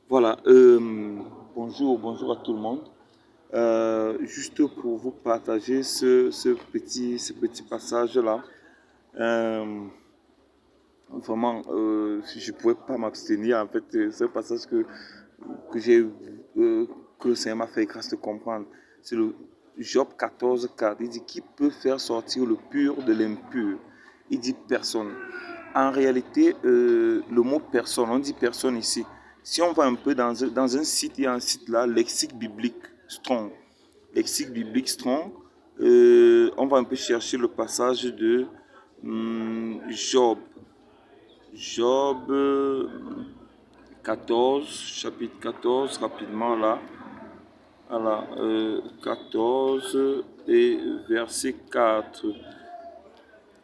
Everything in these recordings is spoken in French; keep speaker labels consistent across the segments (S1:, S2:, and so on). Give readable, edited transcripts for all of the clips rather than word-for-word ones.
S1: Voilà, bonjour à tout le monde. Juste pour vous partager ce petit passage-là. Euh, Vraiment, je ne pouvais pas m'abstenir. En fait, c'est un passage que j'ai, que le Seigneur m'a fait grâce de comprendre. C'est le Job 14, 4. Il dit, qui peut faire sortir le pur de l'impur? Il dit personne. En réalité, le mot personne, on dit personne ici. Si on va un peu dans un site, il y a un site là, Lexique biblique Strong. Lexique biblique Strong. On va un peu chercher le passage de Job. Job 14, chapitre 14, rapidement là. Voilà, 14 et verset 4.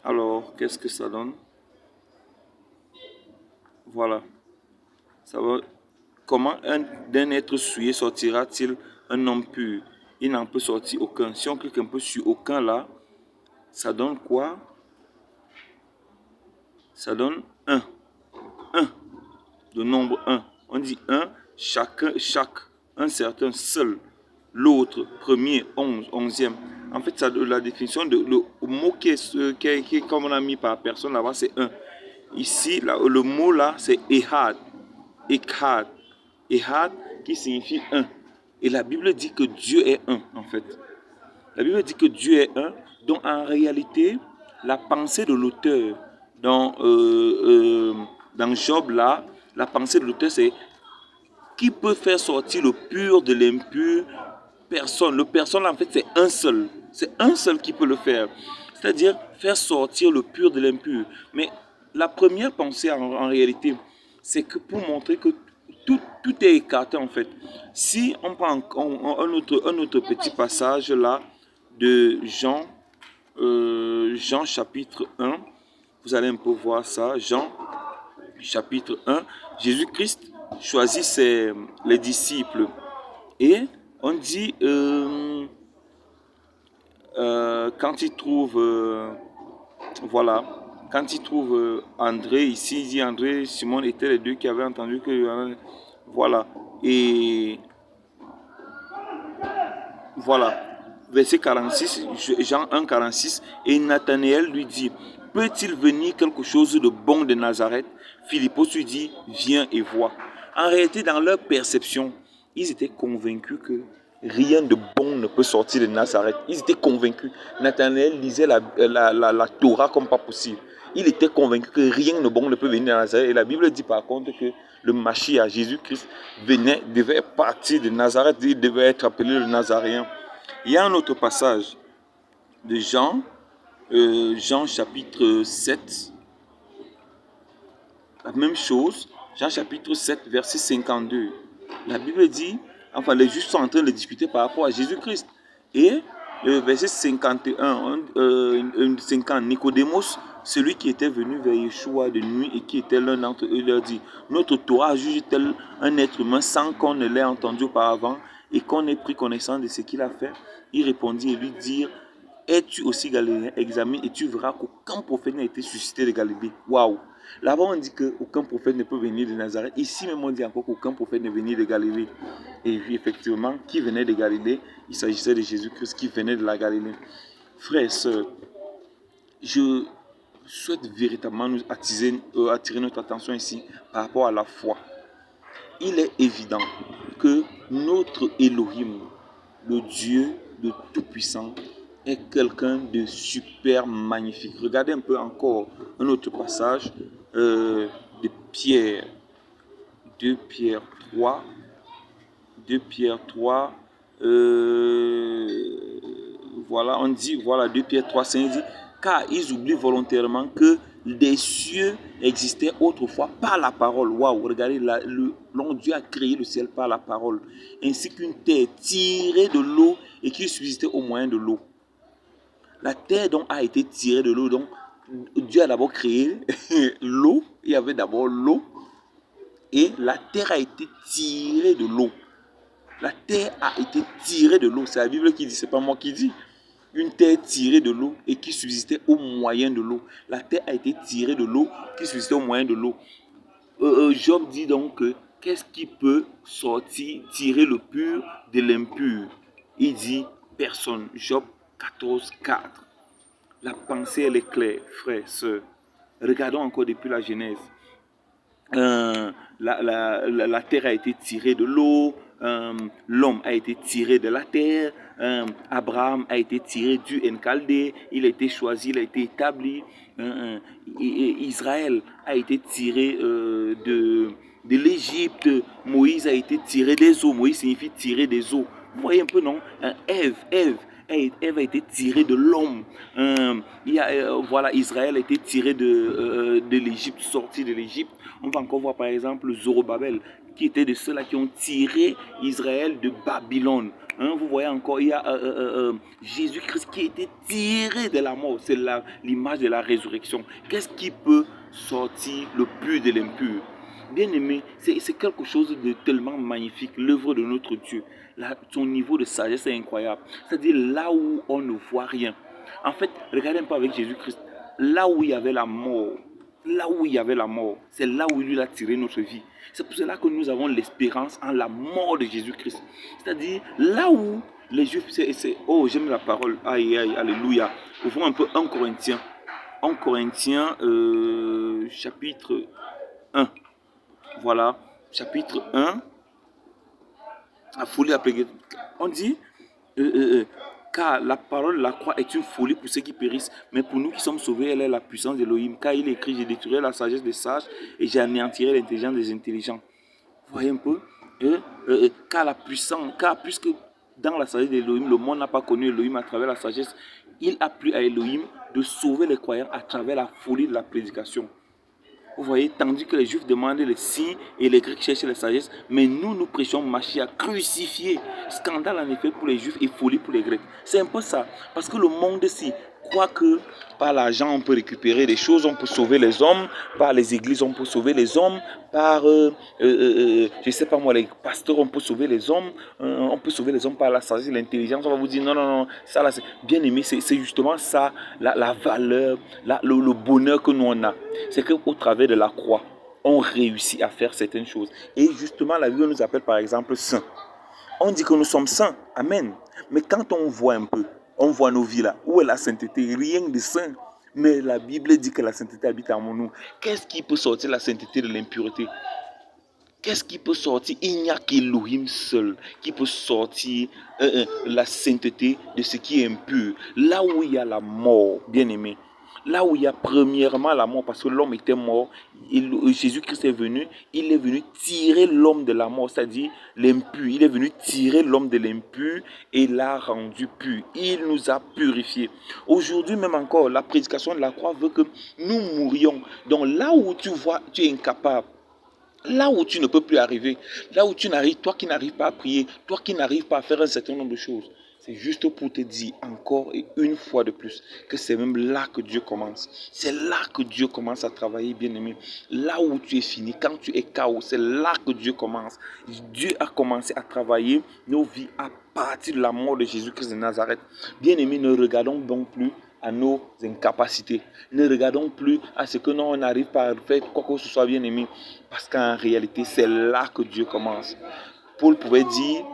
S1: Alors, qu'est-ce que ça donne? Voilà. Ça va. Comment d'un être souillé sortira-t-il un homme pur? Il n'en peut sortir aucun. Si on clique un peu sur aucun là, ça donne quoi? Ça donne un. Un. Le nombre un. On dit un, chacun, chaque, un certain, seul. L'autre, premier, 11, 11e. En fait, ça, la définition de le mot comme on a mis par personne là-bas, c'est un. Ici, là, le mot là, c'est ehad. Echad. Ehad qui signifie un. Et la Bible dit que Dieu est un, en fait. La Bible dit que Dieu est un. Donc, en réalité, la pensée de l'auteur dans Job là, la pensée de l'auteur, c'est qui peut faire sortir le pur de l'impur? Personne. Le personne, en fait, c'est un seul. C'est un seul qui peut le faire. C'est-à-dire faire sortir le pur de l'impur. Mais la première pensée, en réalité, c'est que pour montrer que tout est écarté, en fait. Si on prend un autre petit passage là de Jean chapitre 1, vous allez un peu voir ça. Jean chapitre 1, Jésus-Christ choisit les disciples. Et on dit, quand il trouve, voilà, quand il trouve André, ici, il dit André, Simon étaient les deux qui avaient entendu que, voilà, et voilà, verset 46, Jean 1, 46, et Nathanaël lui dit, peut-il venir quelque chose de bon de Nazareth? Philippos lui dit, viens et vois. En réalité, dans leur perception, ils étaient convaincus que rien de bon ne peut sortir de Nazareth. Ils étaient convaincus. Nathanaël lisait la Torah comme pas possible. Il était convaincu que rien de bon ne peut venir de Nazareth. Et la Bible dit par contre que le Mashiach, Jésus-Christ, devait partir de Nazareth. Il devait être appelé le Nazaréen. Il y a un autre passage de Jean chapitre 7. La même chose, Jean chapitre 7, verset 52. La Bible dit, enfin les justes sont en train de discuter par rapport à Jésus-Christ. Et verset 51, 50, Nicodémos, celui qui était venu vers Yeshua de nuit et qui était l'un d'entre eux, leur dit, notre Torah juge-t-elle un être humain sans qu'on ne l'ait entendu auparavant et qu'on ait pris connaissance de ce qu'il a fait? Il répondit et lui dit, es-tu aussi galiléen? Examine et tu verras qu'aucun prophète n'a été suscité de Galilée. Waouh! Là-bas, on dit qu'aucun prophète ne peut venir de Nazareth. Ici même, on dit encore qu'aucun prophète ne venait de Galilée. Et puis, effectivement, qui venait de Galilée? Il s'agissait de Jésus-Christ qui venait de la Galilée. Frères et sœurs, je souhaite véritablement nous attirer notre attention ici par rapport à la foi. Il est évident que notre Elohim, le Dieu de Tout-Puissant, est quelqu'un de super magnifique. Regardez un peu encore un autre passage de Pierre, 2 Pierre 3, 2 Pierre 3, voilà, on dit, voilà, 2 Pierre 3, 5 dit, car ils oublient volontairement que des cieux existaient autrefois par la parole. Waouh, regardez, Dieu a créé le ciel par la parole, ainsi qu'une terre tirée de l'eau et qui subsistait au moyen de l'eau. La terre donc a été tirée de l'eau, donc Dieu a d'abord créé l'eau, il y avait d'abord l'eau, et la terre a été tirée de l'eau. La terre a été tirée de l'eau, c'est la Bible qui dit, c'est pas moi qui dis. Une terre tirée de l'eau et qui subsistait au moyen de l'eau. La terre a été tirée de l'eau qui subsistait au moyen de l'eau. Job dit donc que qu'est-ce qui peut sortir, tirer le pur de l'impur? Il dit personne. Job 14:4. La pensée, elle est claire, frères, sœurs. Regardons encore depuis la Genèse. La terre a été tirée de l'eau, l'homme a été tiré de la terre, Abraham a été tiré du Enchaldé, il a été choisi, il a été établi, Israël a été tiré de l'Égypte, Moïse a été tiré des eaux, Moïse signifie tirer des eaux. Vous voyez un peu, non? Ève a été tirée de l'homme. Voilà, Israël a été tiré de l'Égypte, sorti de l'Égypte. On va encore voir par exemple Zorobabel, qui était de ceux-là qui ont tiré Israël de Babylone. Vous voyez encore, il y a Jésus-Christ qui a été tiré de la mort. C'est l'image de la résurrection. Qu'est-ce qui peut sortir le pur de l'impur? Bien aimé, c'est quelque chose de tellement magnifique, l'œuvre de notre Dieu. Son niveau de sagesse est incroyable. C'est-à-dire là où on ne voit rien. En fait, regardez un peu avec Jésus-Christ. Là où il y avait la mort, c'est là où il a tiré notre vie. C'est pour cela que nous avons l'espérance en la mort de Jésus-Christ. C'est-à-dire là où les Juifs, oh, j'aime la parole, aïe, aïe, alléluia. Ouvrons un peu 1 Corinthiens. 1 Corinthiens, chapitre 1. Voilà, chapitre 1. La folie appelée. On dit, car la parole de la croix est une folie pour ceux qui périssent, mais pour nous qui sommes sauvés, elle est la puissance d'Élohim. Car il est écrit, j'ai détruirai la sagesse des sages et j'anéantirai l'intelligence des intelligents. Vous voyez un peu? Car puisque dans la sagesse d'Élohim, le monde n'a pas connu Élohim à travers la sagesse, il a plu à Élohim de sauver les croyants à travers la folie de la prédication. Vous voyez, tandis que les Juifs demandent les signes et les Grecs cherchent la sagesse, mais nous prêchons Mashiach crucifié. Scandale en effet pour les Juifs et folie pour les Grecs. C'est un peu ça. Parce que le monde-ci croit que par l'argent on peut récupérer des choses, on peut sauver les hommes, par les églises on peut sauver les hommes, par, je sais pas moi, les pasteurs on peut sauver les hommes, on peut sauver les hommes par la sagesse et l'intelligence. On va vous dire non, ça là, c'est bien aimé, c'est justement ça, la valeur, le bonheur que nous on a. C'est qu'au travers de la croix, on réussit à faire certaines choses. Et justement, la Bible nous appelle par exemple saints. On dit que nous sommes saints, amen. Mais quand on voit un peu, on voit nos vies là, où est la sainteté? Rien de saint. Mais la Bible dit que la sainteté habite en nous. Qu'est-ce qui peut sortir la sainteté de l'impureté? Qu'est-ce qui peut sortir? Il n'y a qu'Élohim seul qui peut sortir la sainteté de ce qui est impur. Là où il y a la mort, bien aimé, là où il y a premièrement la mort, parce que l'homme était mort, Jésus-Christ est venu, il est venu tirer l'homme de la mort, c'est-à-dire l'impur. Il est venu tirer l'homme de l'impur et l'a rendu pur. Il nous a purifiés. Aujourd'hui même encore, la prédication de la croix veut que nous mourions. Donc là où tu vois, tu es incapable, là où tu ne peux plus arriver, là où tu n'arrives, toi qui n'arrives pas à prier, toi qui n'arrives pas à faire un certain nombre de choses, c'est juste pour te dire encore et une fois de plus que c'est même là que Dieu commence. C'est là que Dieu commence à travailler, bien-aimé. Là où tu es fini, quand tu es KO, c'est là que Dieu commence. Dieu a commencé à travailler nos vies à partir de la mort de Jésus-Christ de Nazareth. Bien-aimé, ne regardons donc plus à nos incapacités. Ne regardons plus à ce que nous on n'arrive pas à faire quoi que ce soit, bien aimé. Parce qu'en réalité, c'est là que Dieu commence. Paul pouvait dire,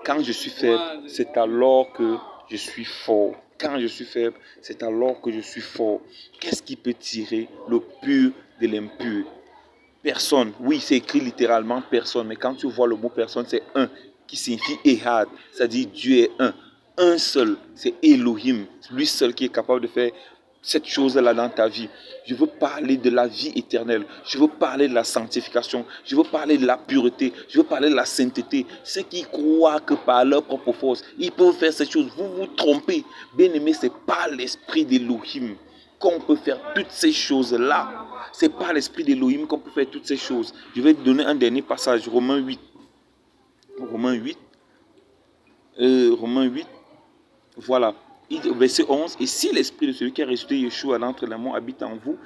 S1: quand je suis faible, c'est alors que je suis fort. Quand je suis faible, c'est alors que je suis fort. Qu'est-ce qui peut tirer le pur de l'impur? Personne. Oui, c'est écrit littéralement personne. Mais quand tu vois le mot personne, c'est un qui signifie Ehad. C'est-à-dire Dieu est un. Un seul, c'est Elohim. Lui seul qui est capable de faire cette chose-là dans ta vie. Je veux parler de la vie éternelle. Je veux parler de la sanctification. Je veux parler de la pureté. Je veux parler de la sainteté. Ceux qui croient que par leur propre force, ils peuvent faire cette chose. Vous vous trompez. Bien-aimé, c'est par l'esprit d'Elohim qu'on peut faire toutes ces choses-là. C'est par l'esprit d'Elohim qu'on peut faire toutes ces choses. Je vais te donner un dernier passage. Romains 8. Romains 8. Voilà. Verset 11. Et si l'esprit de celui qui a ressuscité Yeshua d'entre les morts habite en vous,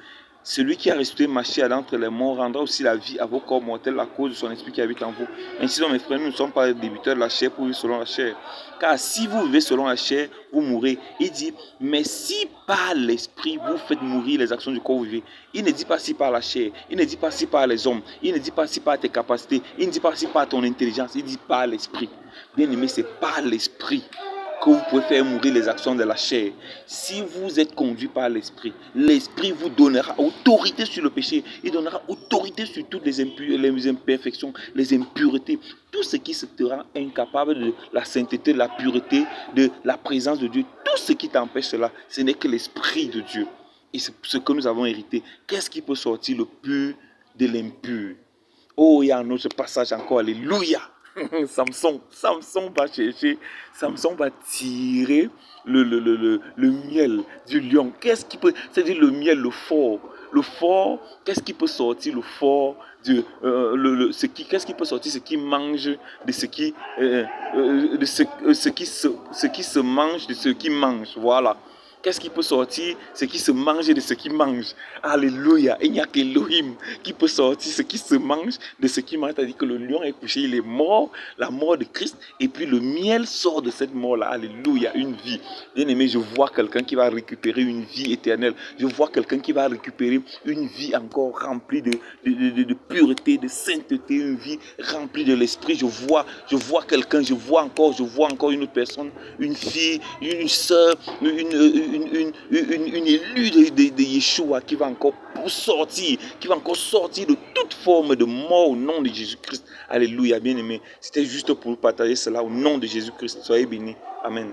S1: Celui qui a ressuscité Machia d'entre les morts rendra aussi la vie à vos corps mortels à cause de son esprit qui habite en vous. Ainsi donc mes frères, nous ne sommes pas débuteurs de la chair pour vivre selon la chair. Car si vous vivez selon la chair, vous mourrez. Il dit, mais si par l'esprit vous faites mourir les actions du corps, vous vivez. Il ne dit pas si par la chair, il ne dit pas si par les hommes, il ne dit pas si par tes capacités, il ne dit pas si par ton intelligence, il dit par l'esprit. Bien aimé, c'est par l'esprit que vous pouvez faire mourir les actions de la chair. Si vous êtes conduit par l'esprit, l'esprit vous donnera autorité sur le péché. Il donnera autorité sur toutes les imperfections, les impuretés. Tout ce qui te rend incapable de la sainteté, de la pureté, de la présence de Dieu. Tout ce qui t'empêche cela, ce n'est que l'esprit de Dieu. Et c'est ce que nous avons hérité. Qu'est-ce qui peut sortir le pur de l'impur? Oh, il y a un autre passage encore. Alléluia. Samson va chercher, Samson va tirer le miel du lion. Qu'est-ce qui peut, c'est-à-dire le miel, le fort, qu'est-ce qui peut sortir le fort qu'est-ce qui peut sortir ce qui mange de ce qui, ce qui se mange de ce qui mange, voilà. Qu'est-ce qui peut sortir ce qui se mange de ce qui mange? Alléluia. Il n'y a qu'Elohim qui peut sortir ce qui se mange de ce qui mange. C'est-à-dire que le lion est couché, il est mort, la mort de Christ. Et puis le miel sort de cette mort-là. Alléluia. Une vie. Bien aimé, je vois quelqu'un qui va récupérer une vie éternelle. Je vois quelqu'un qui va récupérer une vie encore remplie de pureté, de sainteté. Une vie remplie de l'esprit. Je vois quelqu'un, je vois encore une autre personne. Une fille, une soeur, une élue de Yeshua qui va encore sortir, de toute forme de mort au nom de Jésus-Christ. Alléluia, bien-aimé. C'était juste pour partager cela au nom de Jésus-Christ. Soyez bénis. Amen.